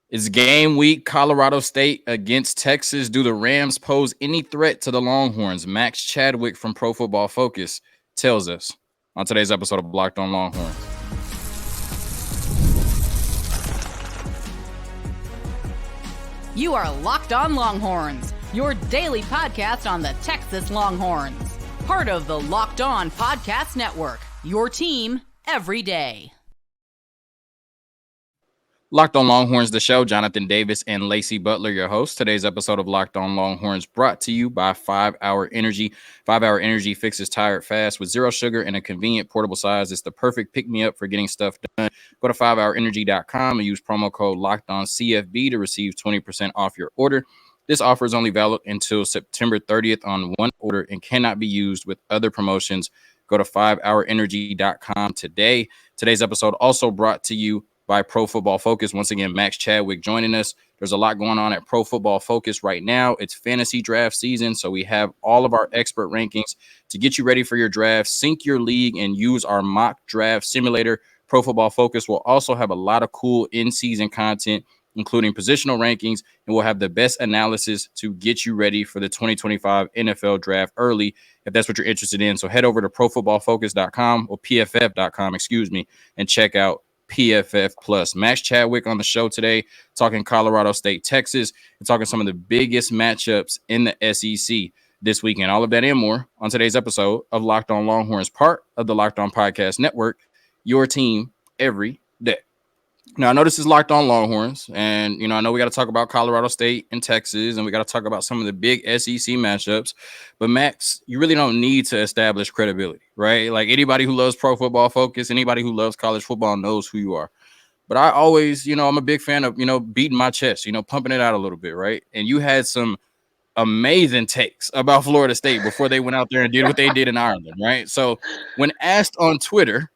It's game week. Colorado State against Texas. Do the Rams pose any threat to the Longhorns? Max Chadwick from Pro Football Focus tells us on today's episode of Locked on Longhorns. You are Locked on Longhorns, your daily podcast on the Texas Longhorns. Part of the Locked on Podcast Network, your team every day. Locked on Longhorns, the show. Jonathan Davis and Lacey Butler, your hosts. Today's episode of Locked on Longhorns brought to you by 5 Hour Energy. 5 Hour Energy fixes tired fast with zero sugar and a convenient portable size. It's the perfect pick-me-up for getting stuff done. Go to 5hourenergy.com and use promo code LOCKEDONCFB to receive 20% off your order. This offer is only valid until September 30th on one order and cannot be used with other promotions. Go to 5hourenergy.com today. Today's episode also brought to you by Pro Football Focus. Once again, Max Chadwick joining us. There's a lot going on at Pro Football Focus right now. It's fantasy draft season, so we have all of our expert rankings to get you ready for your draft. Sync your league and use our mock draft simulator. Pro Football Focus will also have a lot of cool in-season content, including positional rankings, and we'll have the best analysis to get you ready for the 2025 NFL draft early, if that's what you're interested in. So head over to profootballfocus.com or pff.com, and check out PFF Plus. Max Chadwick on the show today, talking Colorado State, Texas, and talking some of the biggest matchups in the SEC this weekend. All of that and more on today's episode of Locked on Longhorns, part of the Locked on Podcast Network, your team every day. Now, I know this is Locked on Longhorns, and, I know we got to talk about Colorado State and Texas, and we got to talk about some of the big SEC matchups, but Max, you really don't need to establish credibility, right? Like, anybody who loves Pro Football Focus, anybody who loves college football knows who you are. But I always, I'm a big fan of, beating my chest, pumping it out a little bit, right? And you had some amazing takes about Florida State before they went out there and did what they did in Ireland, right? So when asked on Twitter,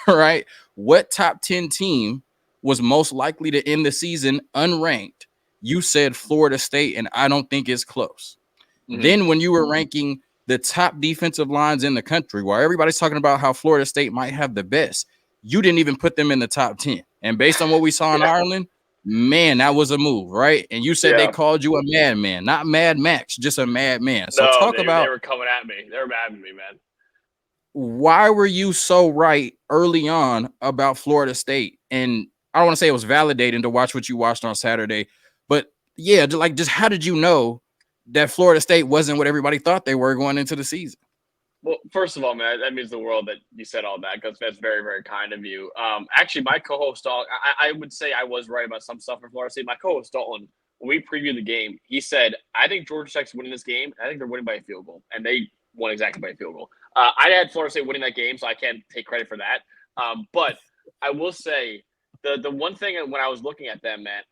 right, what top 10 team was most likely to end the season unranked, you said Florida State, and I don't think it's close. Mm-hmm. Then when you were ranking the top defensive lines in the country, while everybody's talking about how Florida State might have the best, you didn't even put them in the top 10. And based on what we saw in Ireland, man, that was a move, right? And you said they called you a madman, not Mad Max, just a madman. So they were coming at me. They were mad at me, man. Why were you so right early on about Florida State? And I don't want to say it was validating to watch what you watched on Saturday, but yeah, just how did you know that Florida State wasn't what everybody thought they were going into the season? Well, first of all, man, that means the world that you said all that, because that's very, very kind of you. Actually, my co-host, I would say I was right about some stuff for Florida State. My co-host, Dalton, when we previewed the game, he said, I think Georgia Tech's winning this game. I think they're winning by a field goal, and they won exactly by a field goal. I had Florida State winning that game, so I can't take credit for that. But I will say, the one thing when I was looking at them, man,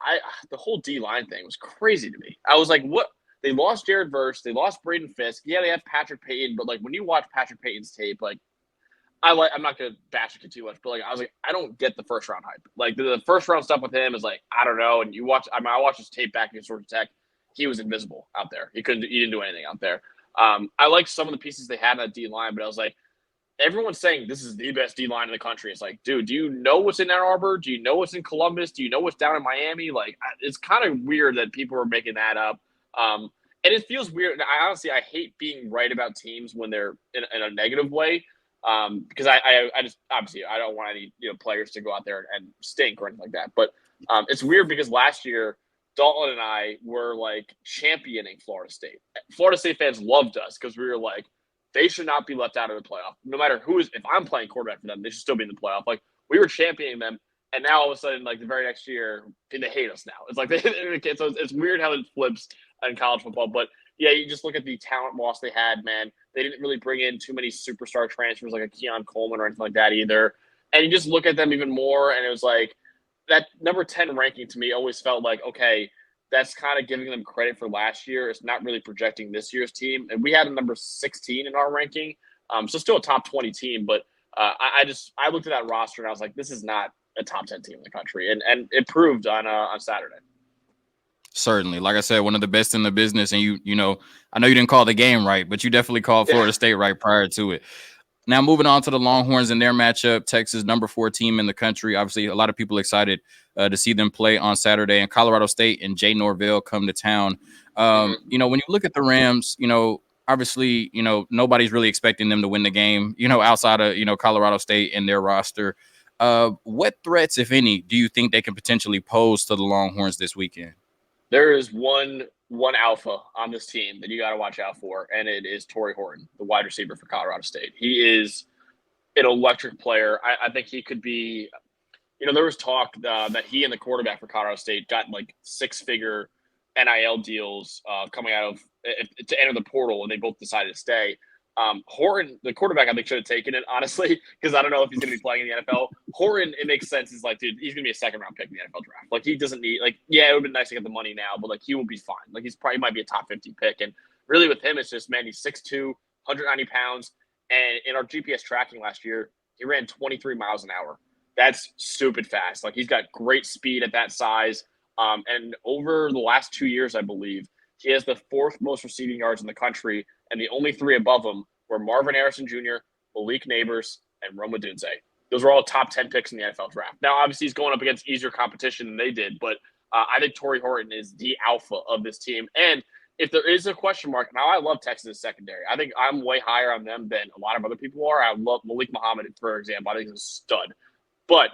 the whole D-line thing was crazy to me. I was like, what? They lost Jared Verse. They lost Braden Fisk. Yeah, they have Patrick Payton, but, like, when you watch Patrick Payton's tape, like, I'm not going to bash it too much, but, like, I was like, I don't get the first-round hype. Like, the first-round stuff with him is, like, I don't know. And I watched his tape back against Georgia Tech. He was invisible out there. He didn't do anything out there. I liked some of the pieces they had in that D-line, but I was like, everyone's saying this is the best D-line in the country. It's like, dude, do you know what's in Ann Arbor? Do you know what's in Columbus? Do you know what's down in Miami? Like, it's kind of weird that people are making that up. And it feels weird. I hate being right about teams when they're in a negative way, because I just obviously I don't want any players to go out there and stink or anything like that. But it's weird because last year Dalton and I were like championing Florida State. Florida State fans loved us because we were like, they should not be left out of the playoff. No matter if I'm playing quarterback for them, they should still be in the playoff. Like, we were championing them, and now all of a sudden, like, the very next year, they hate us now. It's like so it's weird how it flips in college football. But yeah, you just look at the talent loss they had, man. They didn't really bring in too many superstar transfers like a Keon Coleman or anything like that either. And you just look at them even more, and it was like that number 10 ranking to me always felt like, okay, that's kind of giving them credit for last year. It's not really projecting this year's team. And we had a number 16 in our ranking. So still a top 20 team. But I looked at that roster and I was like, this is not a top 10 team in the country. And it proved on Saturday. Certainly. Like I said, one of the best in the business. And I know you didn't call the game right, but you definitely called Florida State right prior to it. Now, moving on to the Longhorns and their matchup, Texas, number 4 team in the country. Obviously, a lot of people excited to see them play on Saturday. And Colorado State and Jay Norvell come to town. You know, when you look at the Rams, you know, obviously, you know, nobody's really expecting them to win the game, you know, outside of, you know, Colorado State and their roster. What threats, if any, do you think they can potentially pose to the Longhorns this weekend? There is one alpha on this team that you got to watch out for, and it is Torrey Horton, the wide receiver for Colorado State. He is an electric player. I think he could be. You know, there was talk that he and the quarterback for Colorado State got like 6-figure NIL deals coming out of to enter the portal, and they both decided to stay. Horton, the quarterback, I think should have taken it, honestly, because I don't know if he's going to be playing in the NFL. Horton, it makes sense. Is like, dude, he's going to be a second-round pick in the NFL draft. Like, he doesn't need, like, yeah, it would be nice to get the money now, but, like, he will be fine. Like, he's probably might be a top 50 pick. And really with him, it's just, man, he's 6'2", 190 pounds. And in our GPS tracking last year, he ran 23 miles an hour. That's stupid fast. Like, he's got great speed at that size. And over the last 2 years, I believe, he has the 4th most receiving yards in the country, and the only 3 above him were Marvin Harrison Jr., Malik Neighbors, and Rome Odunze. Those were all top 10 picks in the NFL draft. Now, obviously, he's going up against easier competition than they did, but I think Torrey Horton is the alpha of this team. And if there is a question mark, now I love Texas secondary. I think I'm way higher on them than a lot of other people are. I love Malik Muhammad, for example. I think he's a stud. But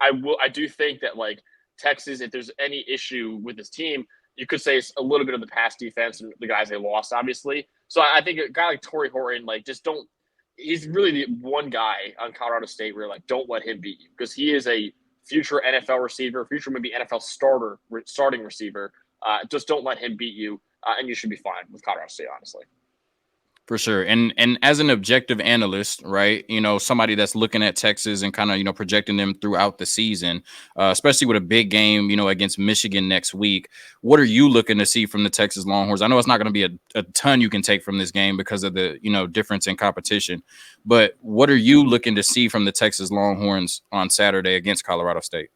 I do think that, like, Texas, if there's any issue with this team, you could say it's a little bit of the pass defense and the guys they lost, obviously. So I think a guy like Torrey Horton, like, just don't – he's really the one guy on Colorado State where, like, don't let him beat you, because he is a future NFL receiver, future maybe NFL starting receiver. Just don't let him beat you, and you should be fine with Colorado State, honestly. For sure. And as an objective analyst, right, you know, somebody that's looking at Texas and kind of, you know, projecting them throughout the season, especially with a big game, you know, against Michigan next week, what are you looking to see from the Texas Longhorns? I know it's not going to be a ton you can take from this game because of the, you know, difference in competition, but what are you looking to see from the Texas Longhorns on Saturday against Colorado State?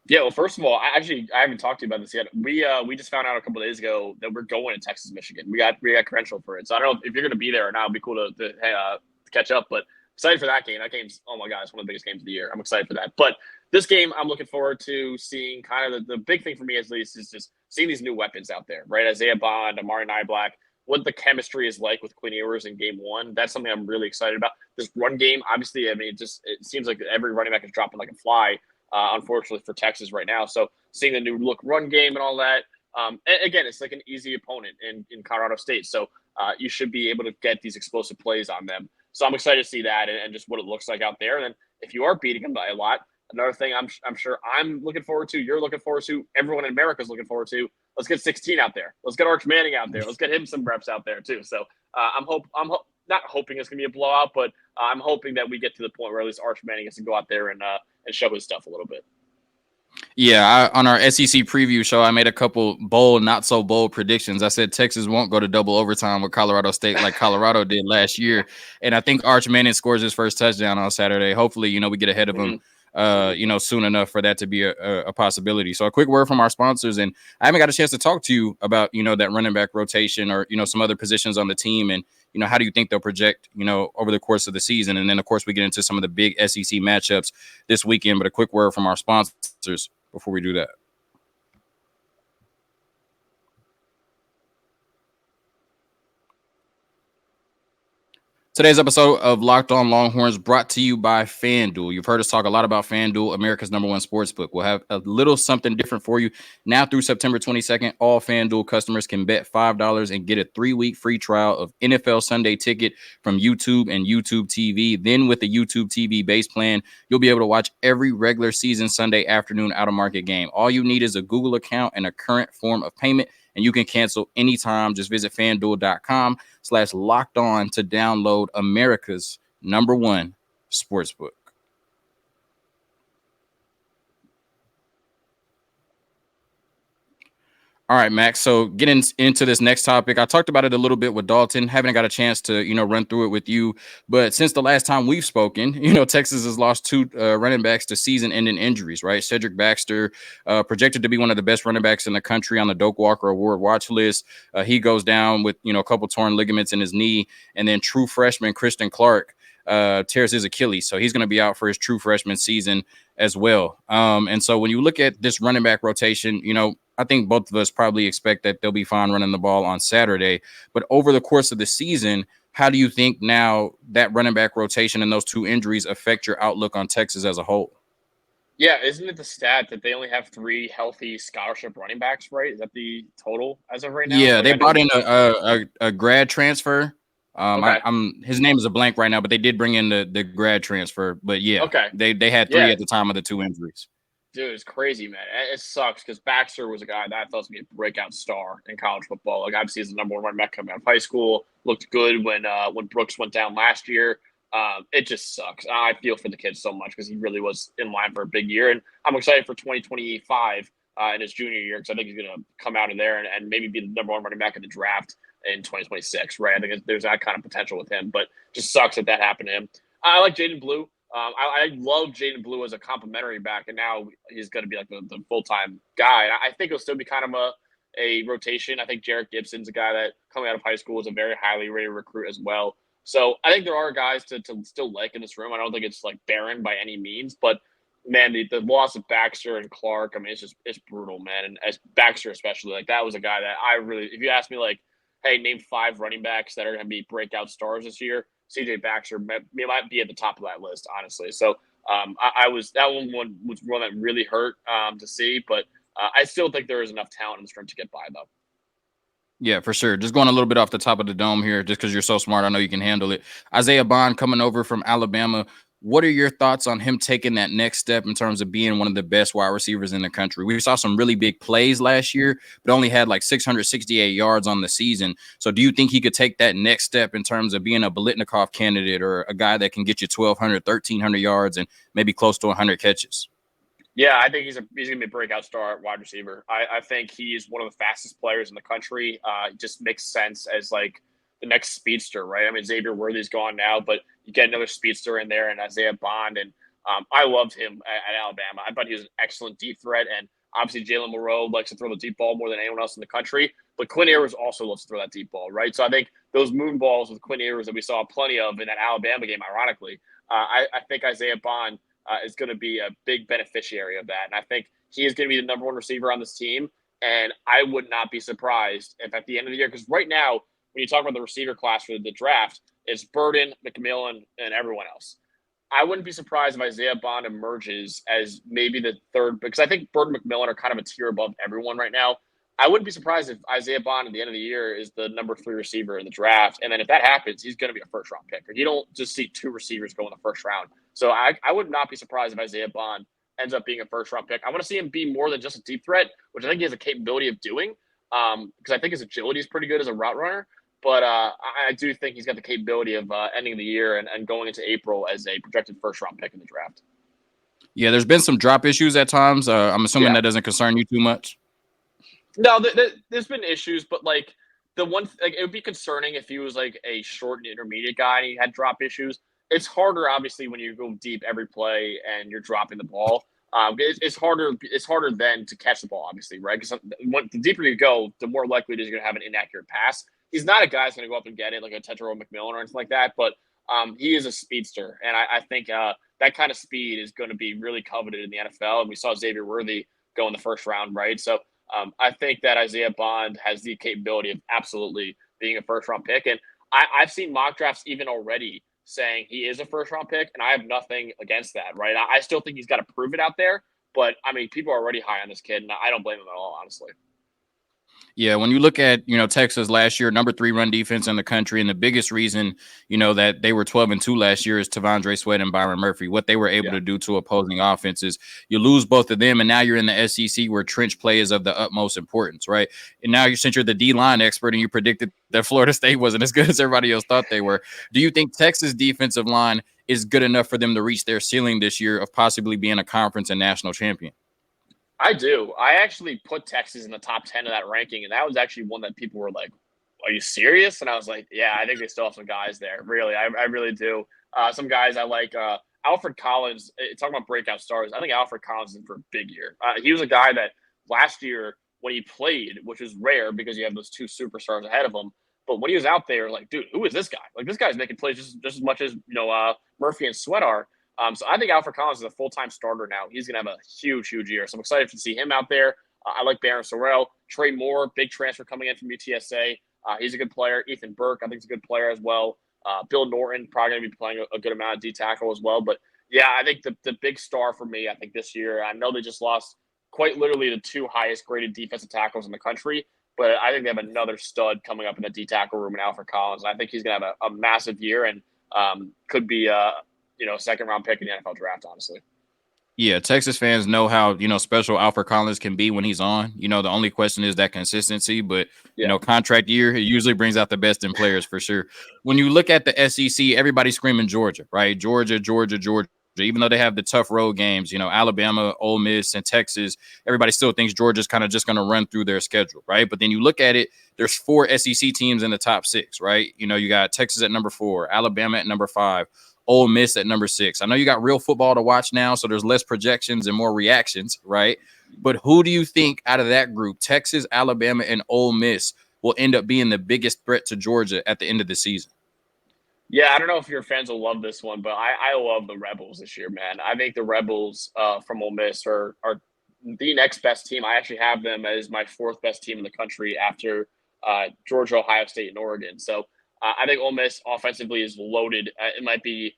Yeah, well, first of all, I haven't talked to you about this yet. We just found out a couple of days ago that we're going to Texas, Michigan. We got credentialed for it, so I don't know if you're going to be there or not. It'd be cool to catch up. But excited for that game. That game's, oh my god, it's one of the biggest games of the year. I'm excited for that. But this game, I'm looking forward to seeing. Kind of the big thing for me, at least, is just seeing these new weapons out there, right? Isaiah Bond, Amari Niblack, what the chemistry is like with Quinn Ewers in game 1. That's something I'm really excited about. This run game, obviously, I mean, it seems like every running back is dropping like a fly. Unfortunately for Texas right now. So seeing the new look run game and all that, and again, it's like an easy opponent in Colorado State. So you should be able to get these explosive plays on them. So I'm excited to see that and just what it looks like out there. And then if you are beating them by a lot, another thing I'm sure I'm looking forward to, you're looking forward to, everyone in America is looking forward to, let's get 16 out there. Let's get Arch Manning out there. Let's get him some reps out there too. So I'm not hoping it's going to be a blowout, but I'm hoping that we get to the point where at least Arch Manning gets to go out there and show his stuff a little bit. Yeah, on our SEC preview show, I made a couple bold, not so bold predictions. I said Texas won't go to double overtime with Colorado State like Colorado did last year. And I think Arch Manning scores his first touchdown on Saturday. Hopefully, you know, we get ahead of him, you know, soon enough for that to be a possibility. So a quick word from our sponsors. And I haven't got a chance to talk to you about, you know, that running back rotation or, you know, some other positions on the team. And, you know, how do you think they'll project, you know, over the course of the season? And then, of course, we get into some of the big SEC matchups this weekend. But a quick word from our sponsors before we do that. Today's episode of Locked On Longhorns brought to you by FanDuel. You've heard us talk a lot about FanDuel, America's #1 sportsbook. We'll have a little something different for you. Now through September 22nd, all FanDuel customers can bet $5 and get a 3-week free trial of NFL Sunday Ticket from YouTube and YouTube TV. Then with the YouTube TV base plan, you'll be able to watch every regular season Sunday afternoon out-of-market game. All you need is a Google account and a current form of payment, and you can cancel anytime. Just visit FanDuel.com/lockedon to download America's #1 sportsbook. All right, Max. So getting into this next topic, I talked about it a little bit with Dalton. Haven't got a chance to, you know, run through it with you. But since the last time we've spoken, you know, Texas has lost 2 running backs to season-ending injuries, right? Cedric Baxter, projected to be one of the best running backs in the country on the Doak Walker Award watch list. He goes down with, you know, a couple torn ligaments in his knee. And then true freshman Christian Clark tears his Achilles. So he's going to be out for his true freshman season as well. And so when you look at this running back rotation, I think both of us probably expect that they'll be fine running the ball on Saturday. But over the course of the season, how do you think now that running back rotation and those two injuries affect your outlook on Texas as a whole? Yeah, isn't it the stat that they only have 3 healthy scholarship running backs, right? Is that the total as of right now? Yeah, Like they I know. brought in a grad transfer. Okay. I'm his name is a blank right now, but they did bring in the grad transfer. But yeah, Okay. they had 3 Yeah, at the time of the 2 injuries. dude, it's crazy, man. It sucks because Baxter was a guy that I thought was gonna be a breakout star in college football. Like obviously, he's the number 1 running back coming out of high school. Looked good when Brooks went down last year. It just sucks. I feel for the kid so much because he really was in line for a big year, and I'm excited for 2025 in his junior year because I think he's gonna come out of there and maybe be the number 1 running back in the draft in 2026. Right? I think there's that kind of potential with him, but just sucks that happened to him. I like Jaden Blue. I love Jaden Blue as a complimentary back, and now he's going to be like the full-time guy. And I think it'll still be kind of a rotation. I think Jarek Gibson's a guy that coming out of high school is a very highly rated recruit as well. So I think there are guys to still like in this room. I don't think it's like barren by any means, but man, the loss of Baxter and Clark, I mean, it's brutal, man. And as Baxter especially, like that was a guy that I really, if you ask me like, hey, name 5 running backs that are going to be breakout stars this year, CJ Baxter might be at the top of that list, honestly. So I was that one was one that really hurt to see, but I still think there is enough talent in this room to get by, though. Yeah, for sure. Just going a little bit off the top of the dome here, just because you're so smart, I know you can handle it. Isaiah Bond coming over from Alabama. What are your thoughts on him taking that next step in terms of being one of the best wide receivers in the country? We saw some really big plays last year, but only had like 668 yards on the season. So do you think he could take that next step in terms of being a Biletnikoff candidate or a guy that can get you 1,200, 1,300 yards and maybe close to 100 catches? Yeah, I think he's going to be a breakout star at wide receiver. I think he's one of the fastest players in the country. It just makes sense as like the next speedster, right? I mean, Xavier Worthy's gone now, but you get another speedster in there and Isaiah Bond. And I loved him at Alabama. I thought he was an excellent deep threat. And obviously, Jalen Moreau likes to throw the deep ball more than anyone else in the country. But Quinn Ewers also loves to throw that deep ball, right? So I think those moon balls with Quinn Ewers that we saw plenty of in that Alabama game, ironically, I think Isaiah Bond is going to be a big beneficiary of that. And I think he is going to be the number 1 receiver on this team. And I would not be surprised if at the end of the year, because right now, when you talk about the receiver class for the draft, it's Burden, McMillan, and everyone else. I wouldn't be surprised if Isaiah Bond emerges as maybe the 3rd, because I think Burden and McMillan are kind of a tier above everyone right now. I wouldn't be surprised if Isaiah Bond at the end of the year is the number 3 receiver in the draft. And then if that happens, he's going to be a first-round pick. You don't just see 2 receivers go in the first round. So I would not be surprised if Isaiah Bond ends up being a first-round pick. I want to see him be more than just a deep threat, which I think he has a capability of doing because I think his agility is pretty good as a route runner. But I do think he's got the capability of ending the year and going into April as a projected first-round pick in the draft. Yeah, there's been some drop issues at times. I'm assuming that doesn't concern you too much. No, there's been issues, but like the one, like it would be concerning if he was like a short and intermediate guy and he had drop issues. It's harder, obviously, when you go deep every play and you're dropping the ball. It's harder. It's harder then to catch the ball, obviously, right? Because the deeper you go, the more likely it is you're going to have an inaccurate pass. He's not a guy that's going to go up and get it like a Tetero McMillan or anything like that, but he is a speedster, and I think that kind of speed is going to be really coveted in the NFL. And we saw Xavier Worthy go in the first round, right? So I think that Isaiah Bond has the capability of absolutely being a first-round pick, and I've seen mock drafts even already saying he is a first-round pick, and I have nothing against that, right? I still think he's got to prove it out there, but, I mean, people are already high on this kid, and I don't blame him at all, honestly. Yeah, when you look at, Texas last year, number 3 run defense in the country, and the biggest reason, that they were 12-2 last year is Tavondre Sweat and Byron Murphy. What they were able to do to opposing offenses, you lose both of them, and now you're in the SEC where trench play is of the utmost importance, right? And now since you're the D-line expert and you predicted that Florida State wasn't as good as everybody else thought they were, do you think Texas defensive line is good enough for them to reach their ceiling this year of possibly being a conference and national champion? I do. I actually put Texas in the top 10 of that ranking, and that was actually one that people were like, are you serious? And I was like, yeah, I think they still have some guys there. Really, I really do. Some guys I like. Alfred Collins, talking about breakout stars, I think Alfred Collins is in for a big year. He was a guy that last year when he played, which was rare because you have those 2 superstars ahead of him, But when he was out there, like, dude, who is this guy? Like, this guy's making plays just as much as, Murphy and Sweat are. So I think Alfred Collins is a full-time starter now. He's going to have a huge, huge year. So I'm excited to see him out there. I like Barron Sorrell. Trey Moore, big transfer coming in from UTSA. He's a good player. Ethan Burke, I think, is a good player as well. Bill Norton, probably going to be playing a good amount of D tackle as well. But, yeah, I think the big star for me, I think, this year, I know they just lost quite literally the two highest graded defensive tackles in the country. But I think they have another stud coming up in the D tackle room in Alfred Collins. And I think he's going to have a massive year and could be a second round pick in the NFL draft, honestly. Yeah, Texas fans know how, special Alfred Collins can be when he's on. The only question is that consistency, but, contract year, it usually brings out the best in players for sure. When you look at the SEC, everybody's screaming Georgia, right? Georgia. Even though they have the tough road games, Alabama, Ole Miss, and Texas, everybody still thinks Georgia's kind of just going to run through their schedule, right? But then you look at it, there's 4 SEC teams in the top 6, right? You got Texas at number 4, Alabama at number 5, Ole Miss at number 6. I know you got real football to watch now, so there's less projections and more reactions, right? But who do you think out of that group, Texas, Alabama, and Ole Miss, will end up being the biggest threat to Georgia at the end of the season? Yeah, I don't know if your fans will love this one, but I love the Rebels this year, man. I think the Rebels from Ole Miss are the next best team. I actually have them as my 4th best team in the country after Georgia, Ohio State, and Oregon. So I think Ole Miss offensively is loaded. It might be,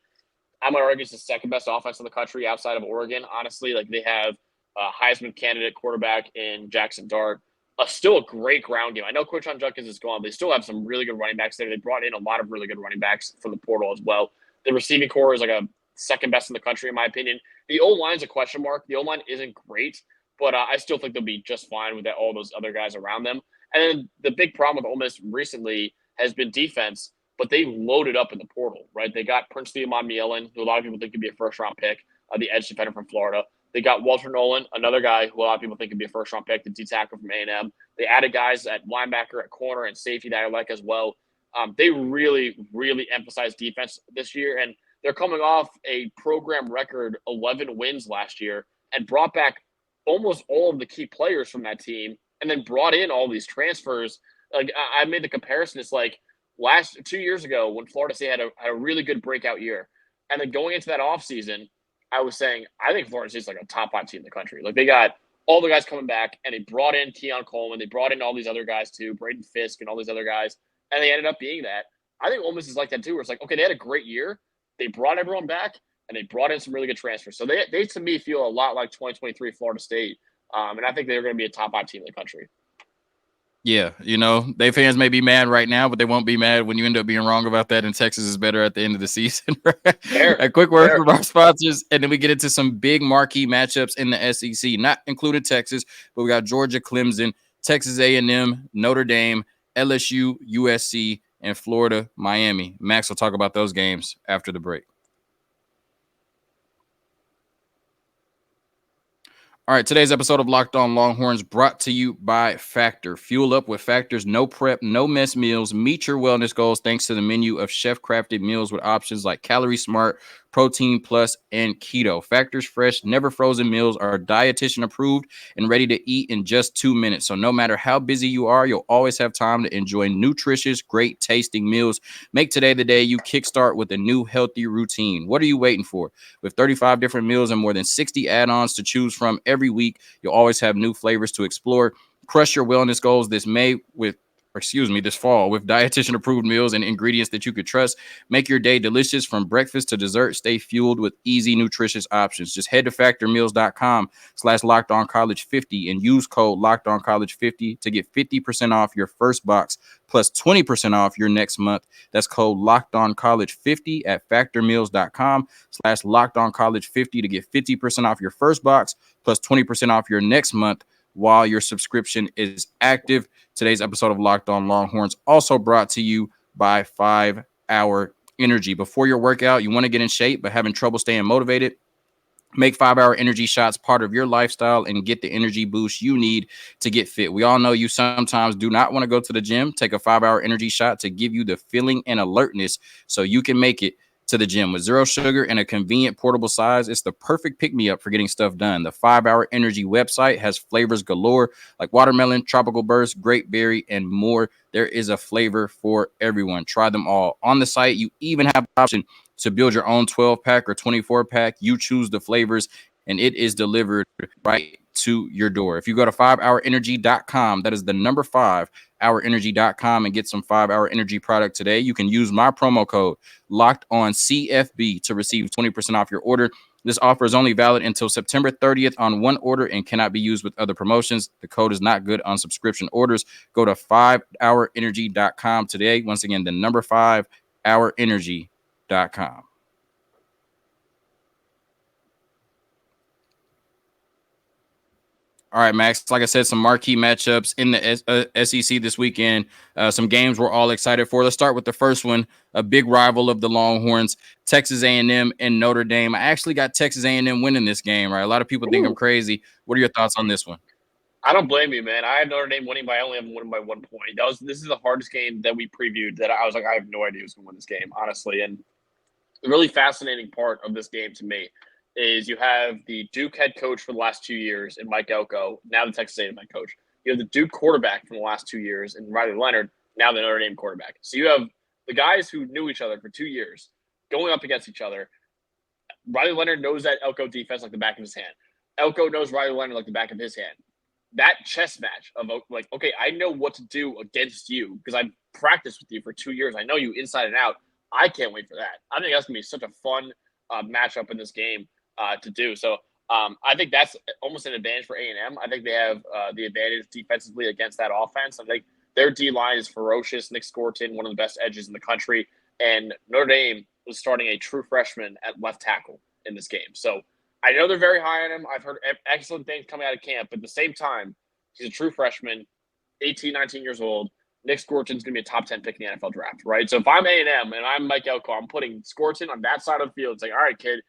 I'm going to argue it's the 2nd best offense in the country outside of Oregon. Honestly, like they have a Heisman candidate quarterback in Jackson Dart. Still a great ground game. I know Quinshon Judkins is gone, but they still have some really good running backs there. They brought in a lot of really good running backs from the portal as well. The receiving core is like a 2nd best in the country, in my opinion. The O-line's a question mark. The O-line isn't great, but I still think they'll be just fine with all those other guys around them. And then the big problem with Ole Miss recently has been defense, but they loaded up in the portal, right? They got Princely Amon-Mielin, who a lot of people think could be a first-round pick, the edge defender from Florida. They got Walter Nolan, another guy who a lot of people think could be a first-round pick, the D tackle from A&M. They added guys at linebacker, at corner, and safety that I like as well. They really, really emphasized defense this year, and they're coming off a program record 11 wins last year and brought back almost all of the key players from that team and then brought in all these transfers. Like I made the comparison. It's like 2 years ago when Florida State had a really good breakout year, and then going into that offseason, I was saying, I think Florida State's like a top 5 team in the country. Like they got all the guys coming back, and they brought in Keon Coleman. They brought in all these other guys too, Braden Fisk and all these other guys, and they ended up being that. I think Ole Miss is like that too, where it's like, okay, they had a great year. They brought everyone back, and they brought in some really good transfers. So they to me, feel a lot like 2023 Florida State, and I think they're going to be a top 5 team in the country. Yeah, they fans may be mad right now, but they won't be mad when you end up being wrong about that. And Texas is better at the end of the season. A quick word from our sponsors, and then we get into some big marquee matchups in the SEC, not included Texas, but we got Georgia, Clemson, Texas A&M, Notre Dame, LSU, USC, and Florida, Miami. Max will talk about those games after the break. All right, today's episode of Locked On Longhorns brought to you by Factor. Fuel up with Factor's no prep, no mess meals. Meet your wellness goals thanks to the menu of chef-crafted meals with options like Calorie Smart, Protein Plus, and Keto. Factor's fresh, never frozen meals are dietitian approved and ready to eat in just 2 minutes. So no matter how busy you are, you'll always have time to enjoy nutritious, great tasting meals. Make today the day you kickstart with a new healthy routine. What are you waiting for? With 35 different meals and more than 60 add-ons to choose from every week, you'll always have new flavors to explore. Crush your wellness goals this fall with dietitian approved meals and ingredients that you could trust. Make your day delicious from breakfast to dessert. Stay fueled with easy, nutritious options. Just head to factormeals.com/LockedOnCollege50 and use code LockedOnCollege50 to get 50% off your first box plus 20% off your next month. That's code LockedOnCollege50 at factormeals.com/LockedOnCollege50 to get 50% off your first box plus 20% off your next month while your subscription is active. Today's episode of Locked On Longhorns also brought to you by 5 Hour Energy. Before your workout, you want to get in shape but having trouble staying motivated? Make 5 Hour Energy shots part of your lifestyle and get the energy boost you need to get fit. We all know you sometimes do not want to go to the gym. Take a 5 Hour Energy shot to give you the feeling and alertness so you can make it to the gym. With zero sugar and a convenient portable size, it's the perfect pick-me-up for getting stuff done. The 5-Hour Energy website has flavors galore like watermelon, tropical burst, grape berry, and more. There is a flavor for everyone. Try them all. On the site, you even have the option to build your own 12-pack or 24-pack. You choose the flavors, and it is delivered right to your door. If you go to 5hourenergy.com, that is the number 5hourenergy.com, and get some 5-Hour Energy product today, you can use my promo code Locked On CFB to receive 20% off your order. This offer is only valid until September 30th on one order and cannot be used with other promotions. The code is not good on subscription orders. Go to 5hourenergy.com today. Once again, the number 5hourenergy.com. All right, Max. Like I said, some marquee matchups in the SEC this weekend. Some games we're all excited for. Let's start with the first one, a big rival of the Longhorns, Texas A&M and Notre Dame. I actually got Texas A&M winning this game, right? A lot of people think I'm crazy. What are your thoughts on this one? I don't blame you, man. I had Notre Dame winning, but I only have them winning by 1 point. This is the hardest game that we previewed that I was like, I have no idea who's going to win this game, honestly. And the really fascinating part of this game to me is you have the Duke head coach for the last 2 years in Mike Elko, now the Texas A&M head coach. You have the Duke quarterback from the last 2 years in Riley Leonard, now the Notre Dame quarterback. So you have the guys who knew each other for 2 years going up against each other. Riley Leonard knows that Elko defense like the back of his hand. Elko knows Riley Leonard like the back of his hand. That chess match of like, okay, I know what to do against you because I've practiced with you for 2 years. I know you inside and out. I can't wait for that. I think that's going to be such a fun matchup in this game to do. So I think that's almost an advantage for A&M. I think they have the advantage defensively against that offense. I think their D-line is ferocious. Nick Scorton, one of the best edges in the country. And Notre Dame was starting a true freshman at left tackle in this game. So I know they're very high on him. I've heard excellent things coming out of camp. But at the same time, he's a true freshman, 18, 19 years old. Nick Scorton's going to be a top 10 pick in the NFL draft, right? So if I'm A&M and I'm Mike Elko, I'm putting Scorton on that side of the field. It's like, all right, kid,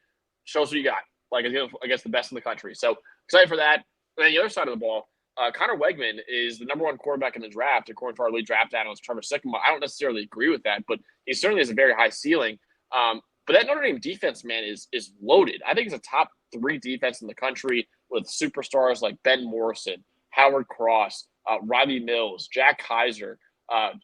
show us what you got, like against the best in the country. So excited for that. And then the other side of the ball, Connor Wegman is the number one quarterback in the draft, according to our lead draft analyst, Trevor Sycamore. I don't necessarily agree with that, but he certainly has a very high ceiling. But that Notre Dame defense, man, is loaded. I think it's a top 3 defense in the country with superstars like Ben Morrison, Howard Cross, Riley Mills, Jack Kaiser,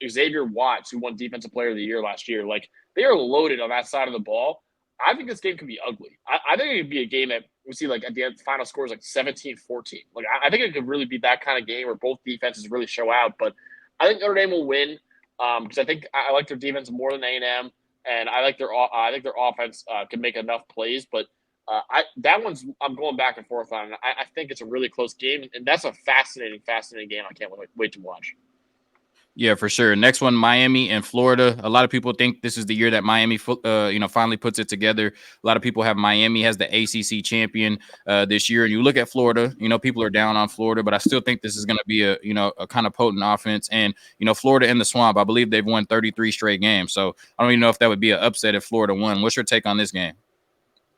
Xavier Watts, who won Defensive Player of the Year last year. Like, they are loaded on that side of the ball. I think this game could be ugly. I think it could be a game that we see, like, at the end, the final score is like 17-14. Like, I think it could really be that kind of game where both defenses really show out. But I think Notre Dame will win because I think I like their defense more than A&M, and I think their offense can make enough plays. But I'm going back and forth on. I think it's a really close game, and that's a fascinating game. I can't wait to watch. Yeah, for sure. Next one, Miami and Florida. A lot of people think this is the year that Miami, finally puts it together. A lot of people have Miami as the ACC champion this year. And you look at Florida, people are down on Florida, but I still think this is going to be a kind of potent offense. And, Florida in the swamp, I believe they've won 33 straight games. So I don't even know if that would be an upset if Florida won. What's your take on this game?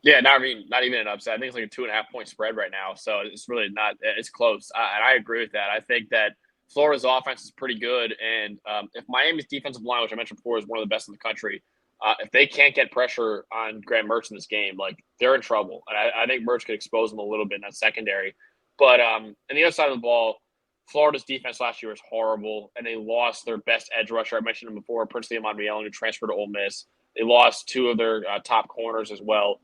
Yeah, not even an upset. I think it's like a 2.5 point spread right now. So it's really not, it's close. And I agree with that. I think that Florida's offense is pretty good. And if Miami's defensive line, which I mentioned before, is one of the best in the country, if they can't get pressure on Graham Mertz in this game, like, they're in trouble. And I think Mertz could expose them a little bit in that secondary. But on the other side of the ball, Florida's defense last year was horrible, and they lost their best edge rusher. I mentioned him before, Princely Amonbielon, who transferred to Ole Miss. They lost 2 of their top corners as well,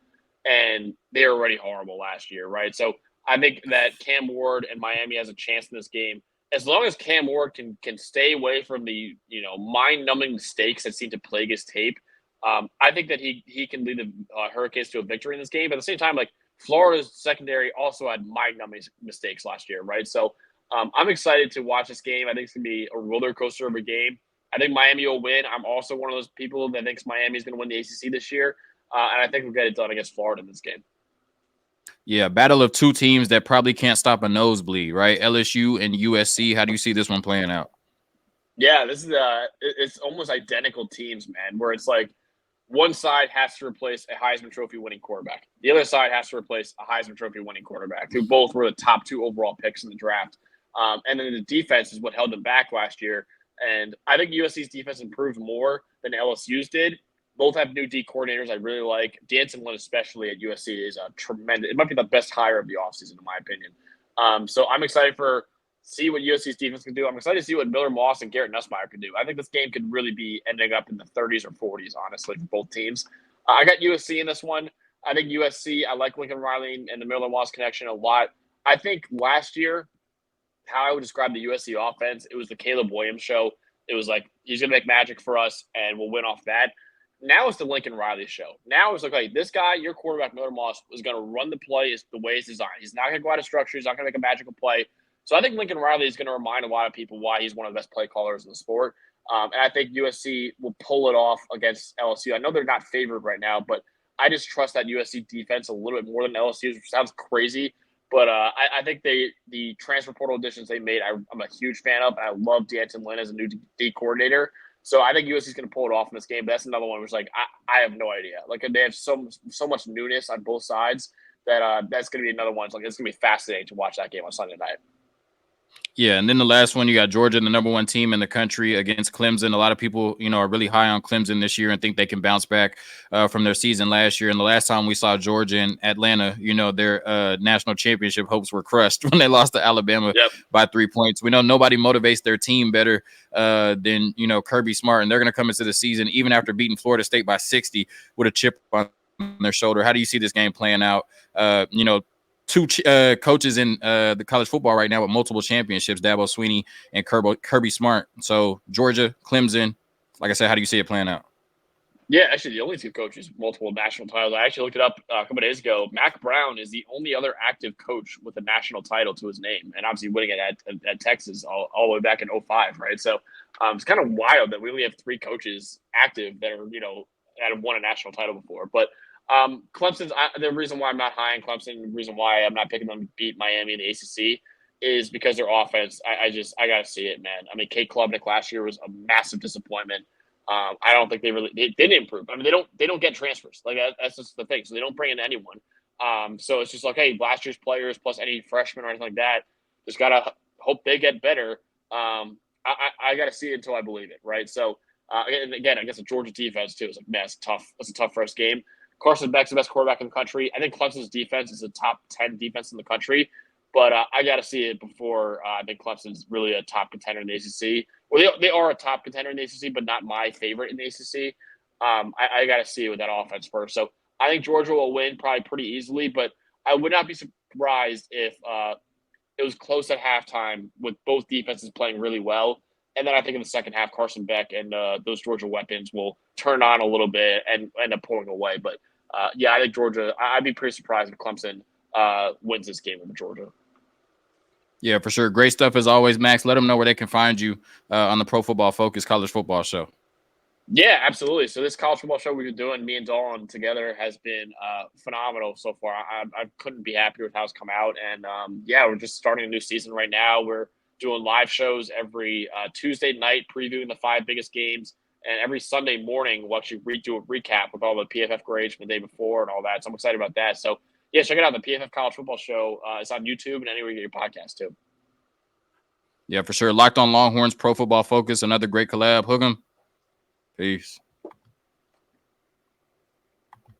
and they were already horrible last year, right? So I think that Cam Ward and Miami has a chance in this game. As long as Cam Ward can stay away from the mind-numbing mistakes that seem to plague his tape, I think that he can lead the Hurricanes to a victory in this game. But at the same time, like, Florida's secondary also had mind-numbing mistakes last year, right? So I'm excited to watch this game. I think it's going to be a roller coaster of a game. I think Miami will win. I'm also one of those people that thinks Miami is going to win the ACC this year, and I think we'll get it done against Florida in this game. Yeah, battle of 2 teams that probably can't stop a nosebleed, right? LSU and USC. How do you see this one playing out? Yeah, this is it's almost identical teams, man, where it's like one side has to replace a Heisman Trophy winning quarterback. The other side has to replace a Heisman Trophy winning quarterback, who both were the top 2 overall picks in the draft. And then the defense is what held them back last year. And I think USC's defense improved more than LSU's did. Both have new D coordinators I really like. D'Anton Lynn, especially at USC, is a tremendous – it might be the best hire of the offseason, in my opinion. So I'm excited for – see what USC's defense can do. I'm excited to see what Miller Moss and Garrett Nussmeier can do. I think this game could really be ending up in the 30s or 40s, honestly, for both teams. I got USC in this one. I think USC, I like Lincoln Riley and the Miller Moss connection a lot. I think last year, how I would describe the USC offense, it was the Caleb Williams show. It was like, he's going to make magic for us, and we'll win off that. Now it's the Lincoln Riley show. Now it's like, hey, this guy, your quarterback, Miller Moss, is going to run the play the way it's designed. He's not going to go out of structure. He's not going to make a magical play. So I think Lincoln Riley is going to remind a lot of people why he's one of the best play callers in the sport. And I think USC will pull it off against LSU. I know they're not favored right now, but I just trust that USC defense a little bit more than LSU, which sounds crazy. But I think the transfer portal additions they made, I'm a huge fan of. I love D'Anton Lynn as a new D coordinator. So I think USC is going to pull it off in this game. But that's another one which, like, I have no idea. Like, they have so much newness on both sides that that's going to be another one. It's going to be fascinating to watch that game on Sunday night. Yeah, and then the last one, you got Georgia, the number one team in the country, against Clemson. A lot of people, are really high on Clemson this year and think they can bounce back from their season last year. And the last time we saw Georgia in Atlanta, their national championship hopes were crushed when they lost to Alabama by 3 points. We know nobody motivates their team better than, Kirby Smart. And they're going to come into the season, even after beating Florida State by 60, with a chip on their shoulder. How do you see this game playing out? Two coaches in the college football right now with multiple championships, Dabo Swinney and Kirby Smart. So Georgia, Clemson, like I said, how do you see it playing out? Yeah, actually, the only two coaches with multiple national titles. I actually looked it up a couple of days ago. Mac Brown is the only other active coach with a national title to his name, and obviously winning it at Texas all the way back in 2005, right? So it's kind of wild that we only have three coaches active that are, that have won a national title before. But Clemson's the reason why I'm not high on Clemson, the reason why I'm not picking them to beat Miami in the ACC is because their offense. I got to see it, man. I mean, Kate Klubnik last year was a massive disappointment. I don't think they didn't improve. I mean, they don't get transfers. Like that's just the thing. So they don't bring in anyone. So it's just like, hey, last year's players plus any freshmen or anything like that, just gotta hope they get better. I got to see it until I believe it, right? So and again, I guess the Georgia defense too is like, man, it's tough. That's a tough first game. Carson Beck's the best quarterback in the country. I think Clemson's defense is a top 10 defense in the country, but I got to see it before I think Clemson's really a top contender in the ACC. Well, they are a top contender in the ACC, but not my favorite in the ACC. I got to see it with that offense first. So I think Georgia will win probably pretty easily, but I would not be surprised if it was close at halftime with both defenses playing really well. And then I think in the second half, Carson Beck and those Georgia weapons will turn on a little bit and end up pulling away. But yeah, I think Georgia. I'd be pretty surprised if Clemson wins this game over Georgia. Yeah, for sure. Great stuff as always, Max. Let them know where they can find you on the Pro Football Focus College Football Show. Yeah, absolutely. So this college football show we've been doing, me and Dolan together, has been phenomenal so far. I couldn't be happier with how it's come out. And yeah, we're just starting a new season right now. We're doing live shows every Tuesday night, previewing the 5 biggest games. And every Sunday morning, we'll actually do a recap with all the PFF grades from the day before and all that. So I'm excited about that. So, yeah, check it out. The PFF College Football Show is on YouTube and anywhere you get your podcast, too. Yeah, for sure. Locked on Longhorns, Pro Football Focus, another great collab. Hook 'em. Peace.